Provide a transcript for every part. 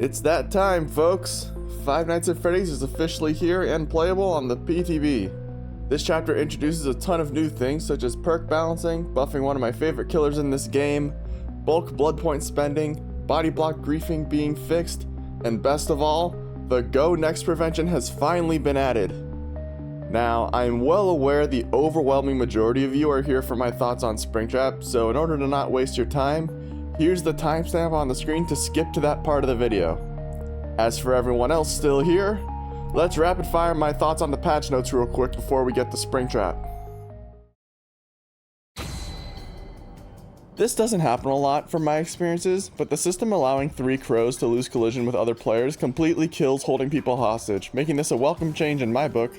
It's that time, folks! Five Nights at Freddy's is officially here and playable on the PTB. This chapter introduces a ton of new things such as perk balancing, buffing one of my favorite killers in this game, bulk blood point spending, body block griefing being fixed, and best of all, the Go Next prevention has finally been added. Now, I'm well aware the overwhelming majority of you are here for my thoughts on Springtrap, so in order to not waste your time, here's the timestamp on the screen to skip to that part of the video. As for everyone else still here, let's rapid fire my thoughts on the patch notes real quick before we get to Springtrap. This doesn't happen a lot from my experiences, but the system allowing 3 crows to lose collision with other players completely kills holding people hostage, making this a welcome change in my book.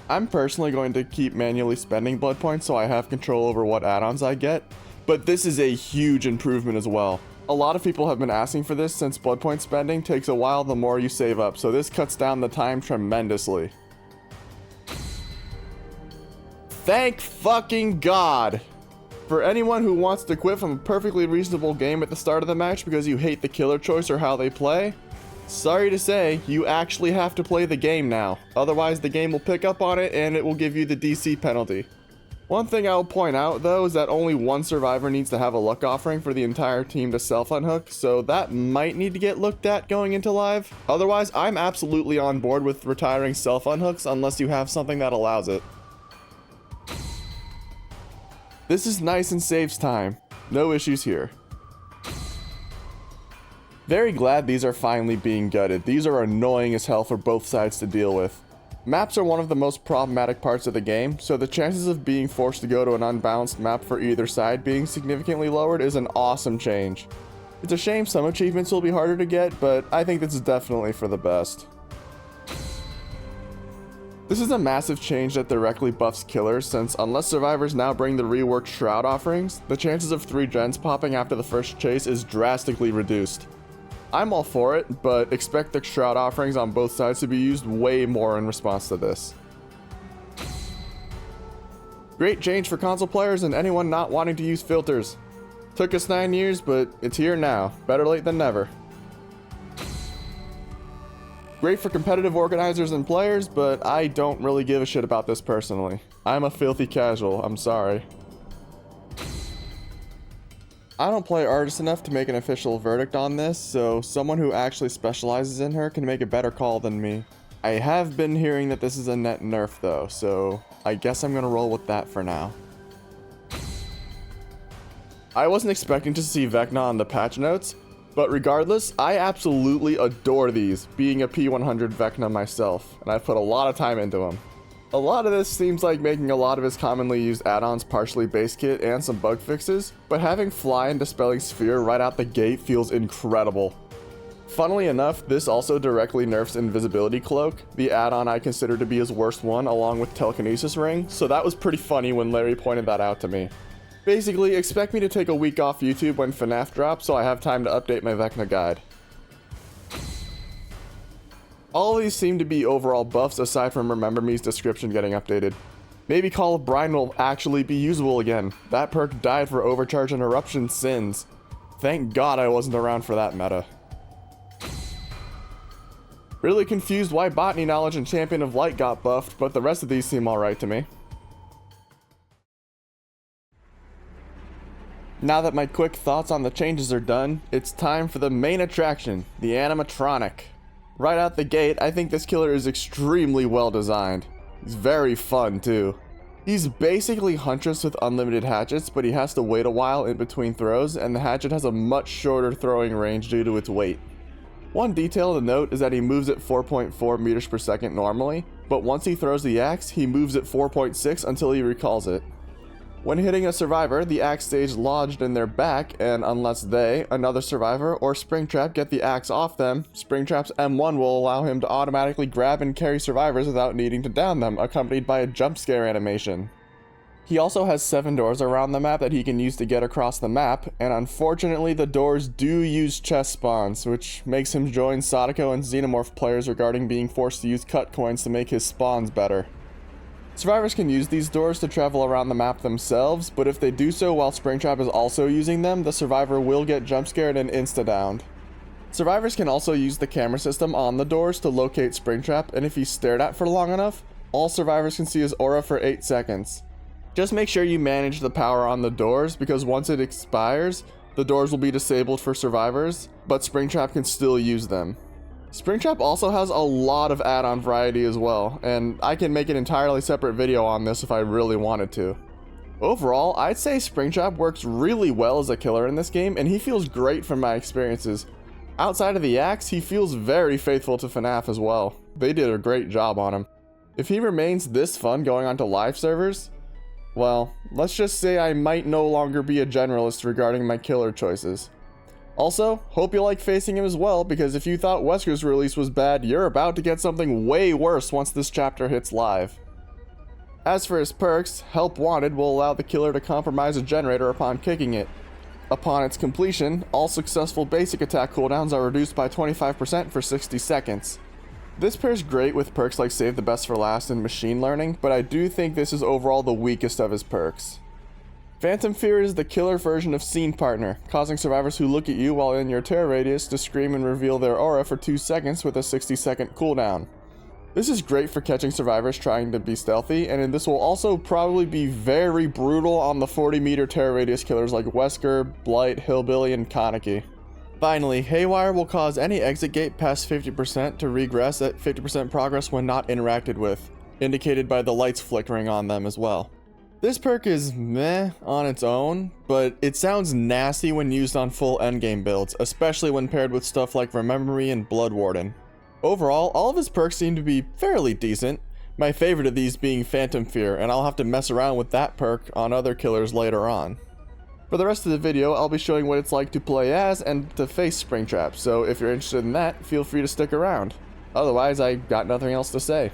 I'm personally going to keep manually spending blood points so I have control over what add-ons I get, but this is a huge improvement as well. A lot of people have been asking for this since blood point spending takes a while the more you save up, so this cuts down the time tremendously. Thank fucking God! For anyone who wants to quit from a perfectly reasonable game at the start of the match because you hate the killer choice or how they play, sorry to say, you actually have to play the game now. Otherwise the game will pick up on it and it will give you the DC penalty. One thing I'll point out though is that only one survivor needs to have a luck offering for the entire team to self-unhook, so that might need to get looked at going into live. Otherwise, I'm absolutely on board with retiring self-unhooks unless you have something that allows it. This is nice and saves time. No issues here. Very glad these are finally being gutted. These are annoying as hell for both sides to deal with. Maps are one of the most problematic parts of the game, so the chances of being forced to go to an unbalanced map for either side being significantly lowered is an awesome change. It's a shame some achievements will be harder to get, but I think this is definitely for the best. This is a massive change that directly buffs killers, since unless survivors now bring the reworked shroud offerings, the chances of 3 gens popping after the first chase is drastically reduced. I'm all for it, but expect the shroud offerings on both sides to be used way more in response to this. Great change for console players and anyone not wanting to use filters. Took us 9 years, but it's here now. Better late than never. Great for competitive organizers and players, but I don't really give a shit about this personally. I'm a filthy casual, I'm sorry. I don't play Artist enough to make an official verdict on this, so someone who actually specializes in her can make a better call than me. I have been hearing that this is a net nerf though, so I guess I'm gonna roll with that for now. I wasn't expecting to see Vecna on the patch notes, but regardless, I absolutely adore these, being a P100 Vecna myself, and I've put a lot of time into them. A lot of this seems like making a lot of his commonly used add-ons partially base kit and some bug fixes, but having Fly and Dispelling Sphere right out the gate feels incredible. Funnily enough, this also directly nerfs Invisibility Cloak, the add-on I consider to be his worst one along with Telekinesis Ring, so that was pretty funny when Larry pointed that out to me. Basically, expect me to take a week off YouTube when FNaF drops so I have time to update my Vecna guide. All of these seem to be overall buffs aside from Remember Me's description getting updated. Maybe Call of Brine will actually be usable again. That perk died for Overcharge and Eruption Sins. Thank God I wasn't around for that meta. Really confused why Botany Knowledge and Champion of Light got buffed, but the rest of these seem alright to me. Now that my quick thoughts on the changes are done, it's time for the main attraction, the Animatronic. Right out the gate, I think this killer is extremely well designed. He's very fun too. He's basically Huntress with unlimited hatchets, but he has to wait a while in between throws, and the hatchet has a much shorter throwing range due to its weight. One detail to note is that he moves at 4.4 meters per second normally, but once he throws the axe, he moves at 4.6 until he recalls it. When hitting a survivor, the axe stays lodged in their back, and unless they, another survivor, or Springtrap get the axe off them, Springtrap's M1 will allow him to automatically grab and carry survivors without needing to down them, accompanied by a jump scare animation. He also has 7 doors around the map that he can use to get across the map, and unfortunately the doors do use chest spawns, which makes him join Sadako and Xenomorph players regarding being forced to use cut coins to make his spawns better. Survivors can use these doors to travel around the map themselves, but if they do so while Springtrap is also using them, the survivor will get jump scared and insta-downed. Survivors can also use the camera system on the doors to locate Springtrap, and if he's stared at for long enough, all survivors can see his aura for 8 seconds. Just make sure you manage the power on the doors, because once it expires, the doors will be disabled for survivors, but Springtrap can still use them. Springtrap also has a lot of add-on variety as well, and I can make an entirely separate video on this if I really wanted to. Overall, I'd say Springtrap works really well as a killer in this game, and he feels great from my experiences. Outside of the axe, he feels very faithful to FNaF as well. They did a great job on him. If he remains this fun going onto live servers, well, let's just say I might no longer be a generalist regarding my killer choices. Also, hope you like facing him as well, because if you thought Wesker's release was bad, you're about to get something way worse once this chapter hits live. As for his perks, Help Wanted will allow the killer to compromise a generator upon kicking it. Upon its completion, all successful basic attack cooldowns are reduced by 25% for 60 seconds. This pairs great with perks like Save the Best for Last and Machine Learning, but I do think this is overall the weakest of his perks. Phantom Fear is the killer version of Scene Partner, causing survivors who look at you while in your terror radius to scream and reveal their aura for 2 seconds with a 60-second cooldown. This is great for catching survivors trying to be stealthy, and this will also probably be very brutal on the 40-meter terror radius killers like Wesker, Blight, Hillbilly, and Kaneki. Finally, Haywire will cause any exit gate past 50% to regress at 50% progress when not interacted with, indicated by the lights flickering on them as well. This perk is meh on its own, but it sounds nasty when used on full endgame builds, especially when paired with stuff like Remember Me and Blood Warden. Overall, all of his perks seem to be fairly decent, my favorite of these being Phantom Fear, and I'll have to mess around with that perk on other killers later on. For the rest of the video, I'll be showing what it's like to play as and to face Springtrap, so if you're interested in that, feel free to stick around. Otherwise, I got nothing else to say.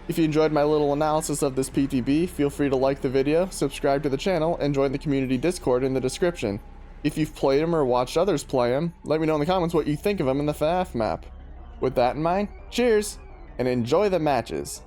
If you enjoyed my little analysis of this PTB, feel free to like the video, subscribe to the channel, and join the community Discord in the description. If you've played him or watched others play him, let me know in the comments what you think of him in the FNaF map. With that in mind, cheers, and enjoy the matches.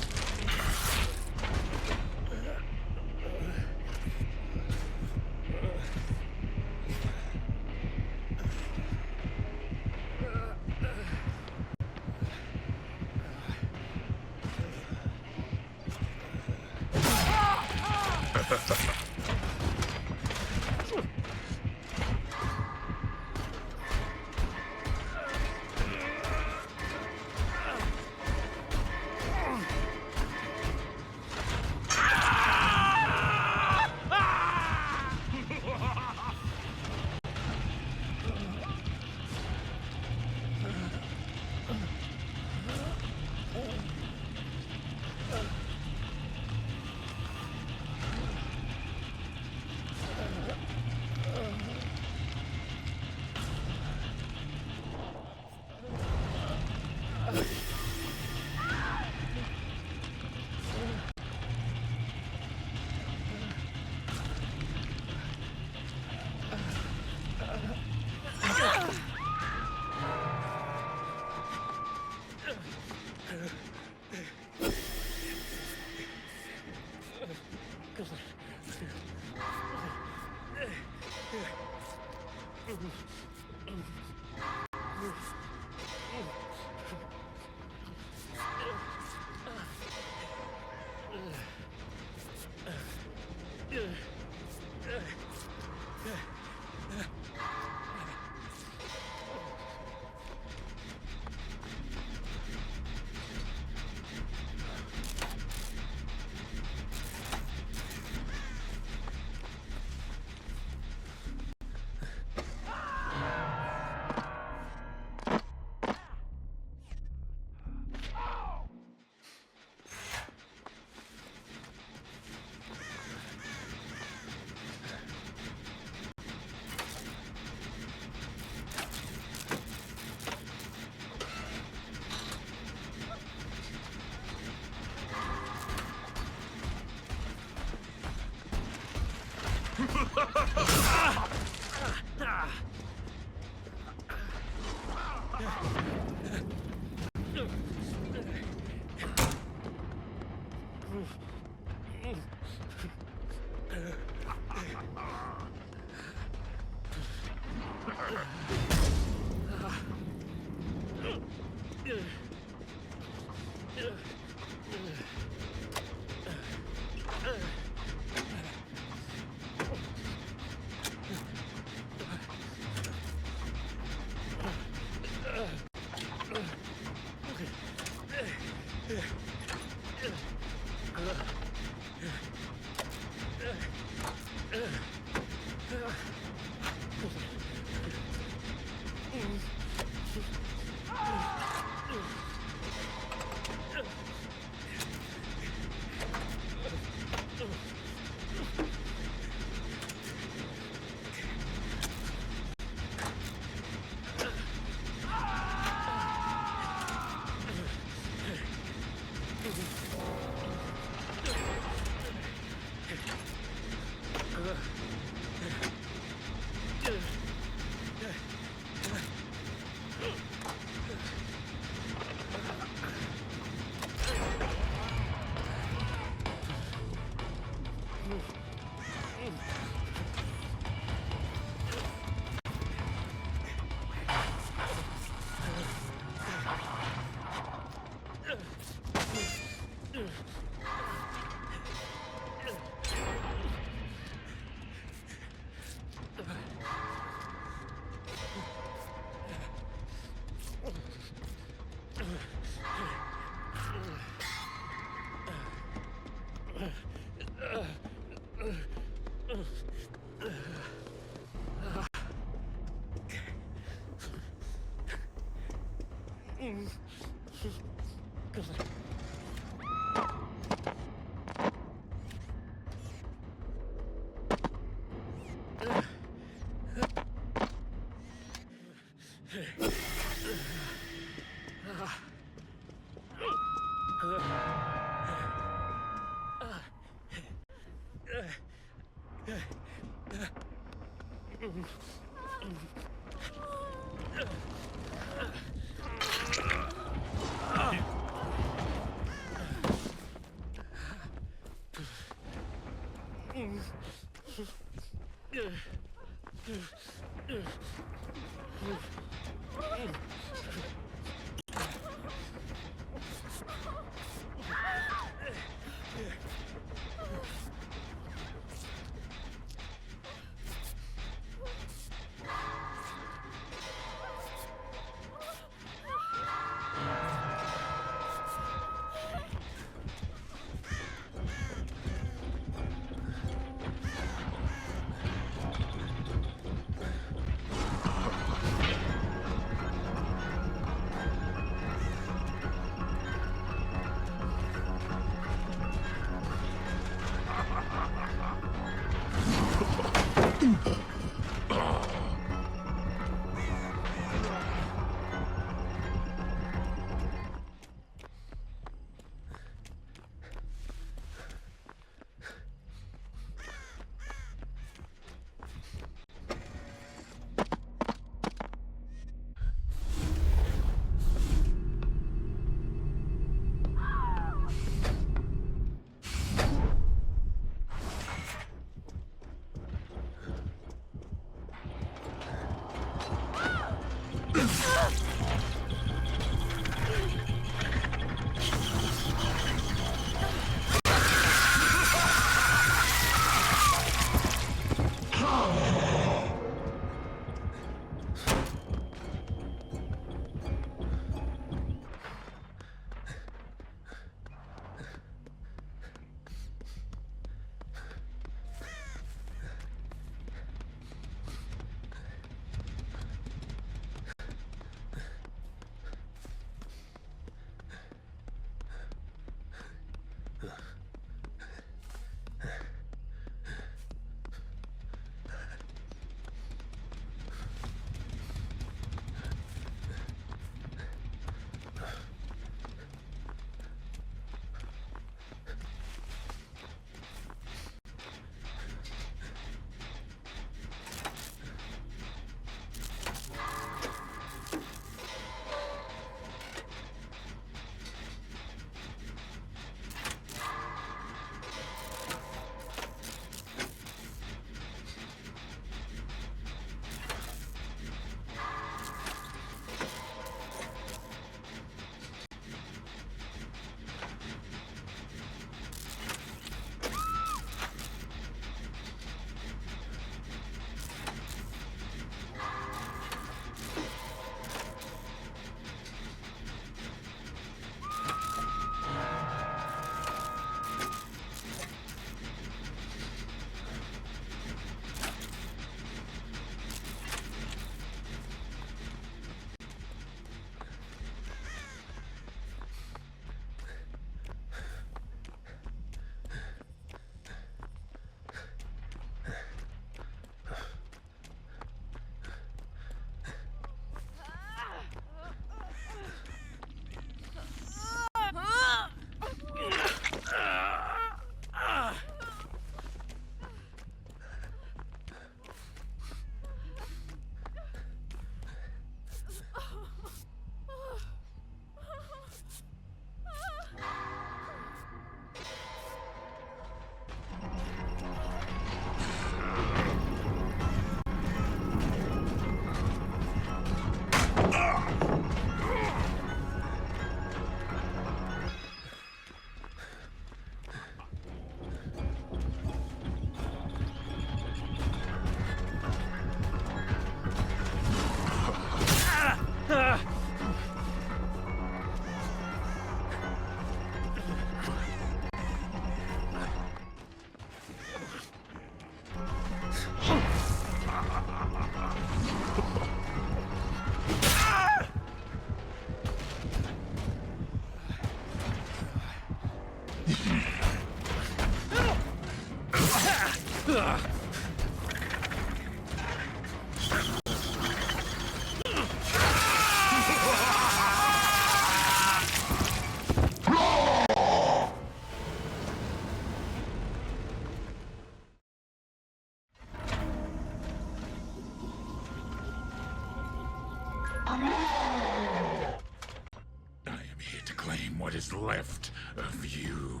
What is left of you.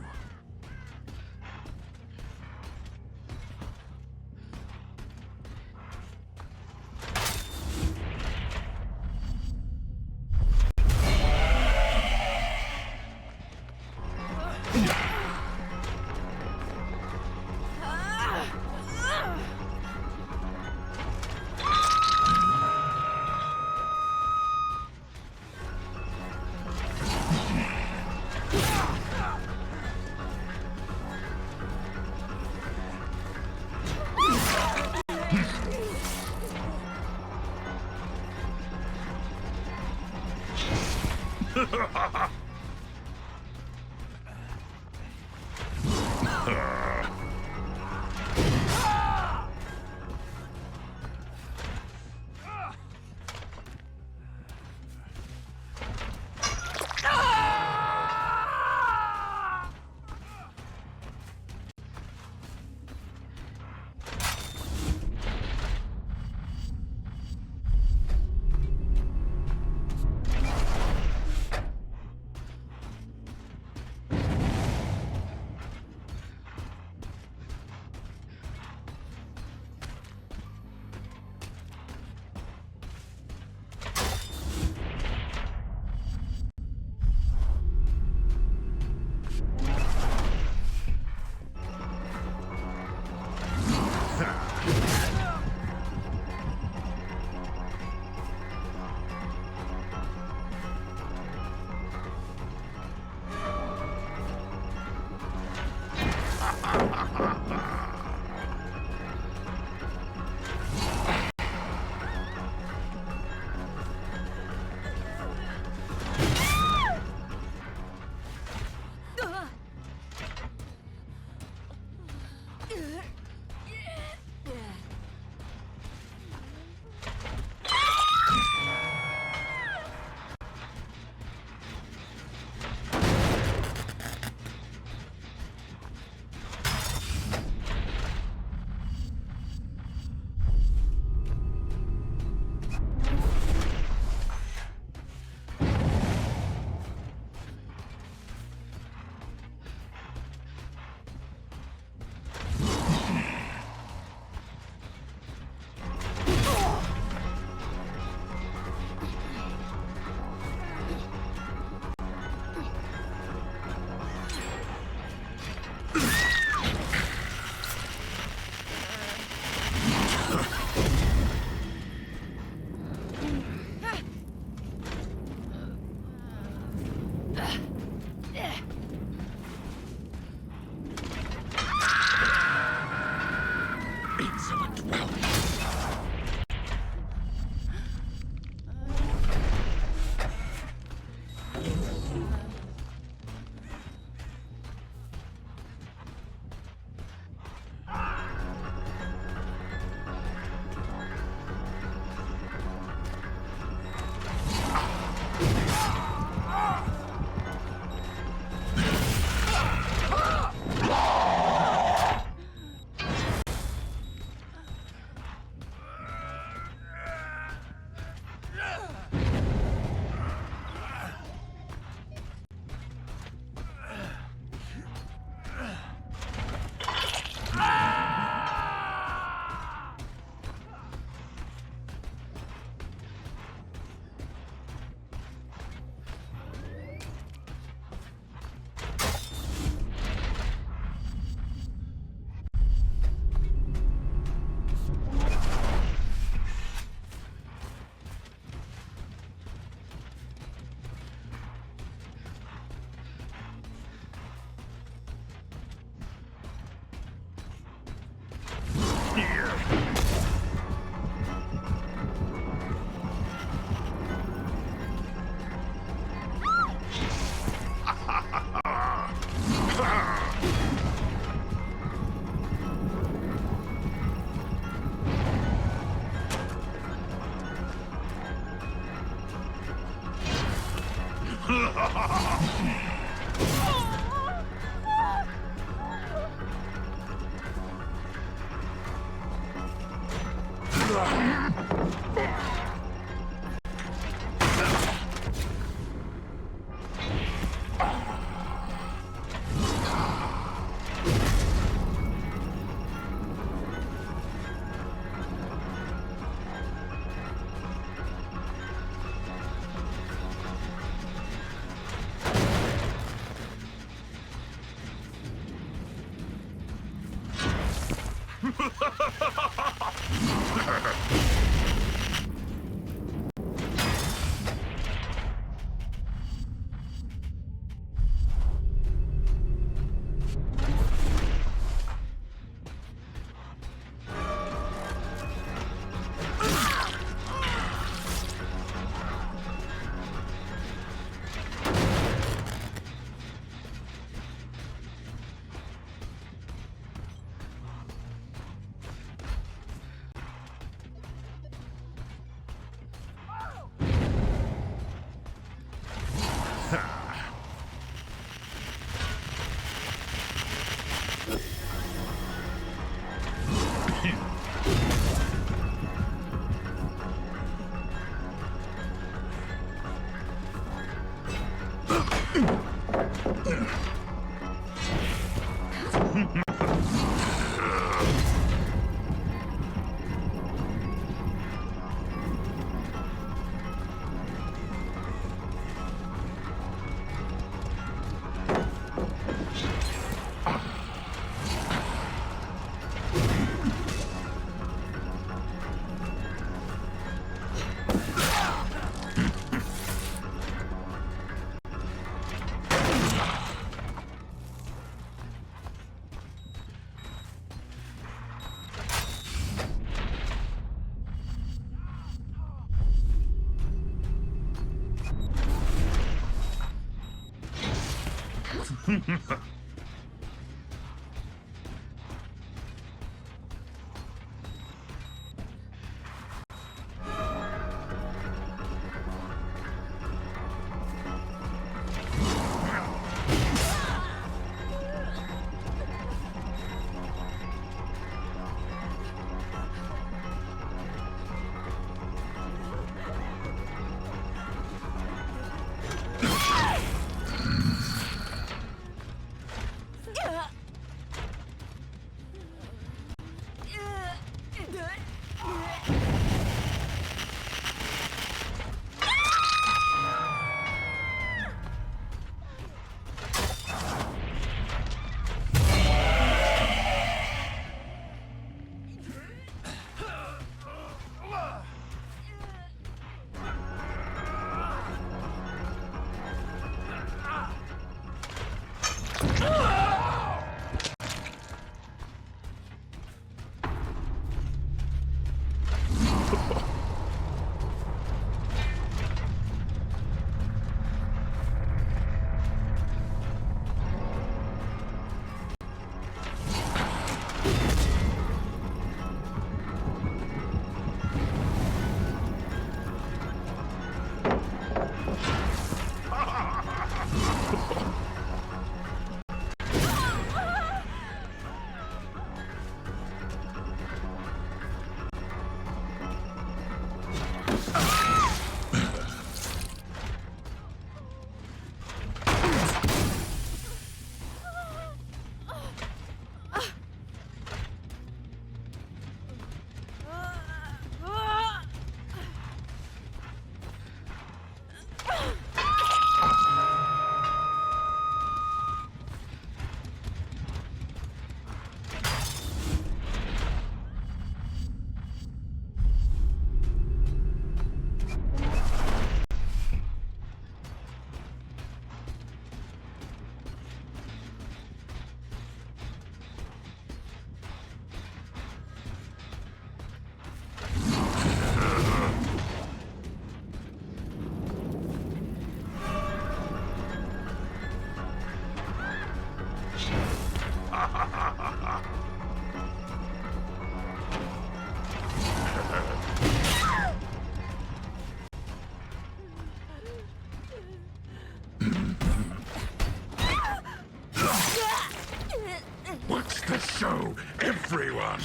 show everyone.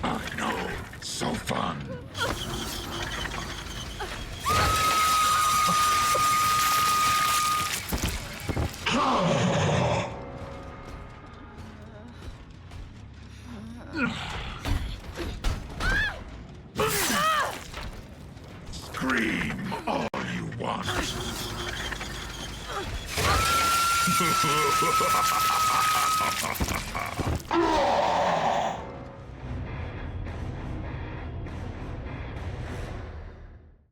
I know, it's so fun. Scream all you want.